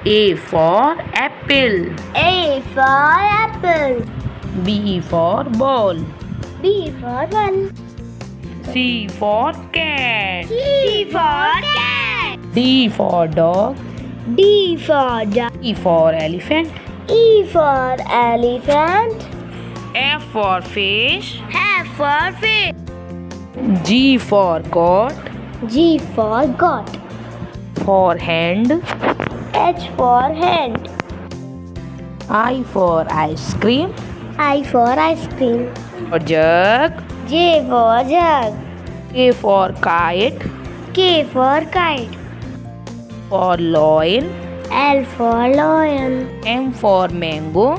A for apple. A for apple. B for ball. B for ball. C for cat. C for cat. D for dog. D for dog. E for elephant. E for elephant. F for fish. F for fish. G for goat. G for goat. For hand. H for hand. I for ice cream. I for ice cream. For jug. J for jug. K for kite. K for kite. For lion. L for lion. M for mango.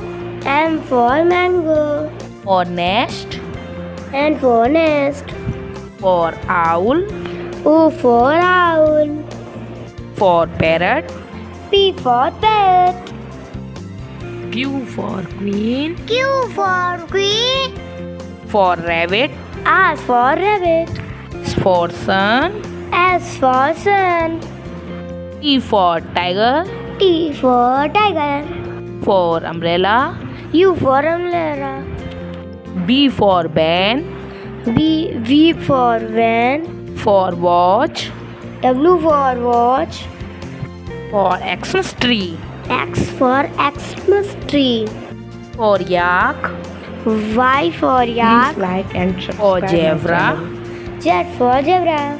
M for mango. For nest. N for nest. For owl. O for owl. For parrot. P for parrot. Q for queen. Q for queen. For rabbit. R for rabbit. S for sun. S for sun. T for tiger. T for tiger. For umbrella. U for umbrella. B for van. V for van. For watch. W for watch. For Xmas tree. X for Xmas tree. For yak. Y for yak. Please like and subscribe. For zebra. Z for zebra.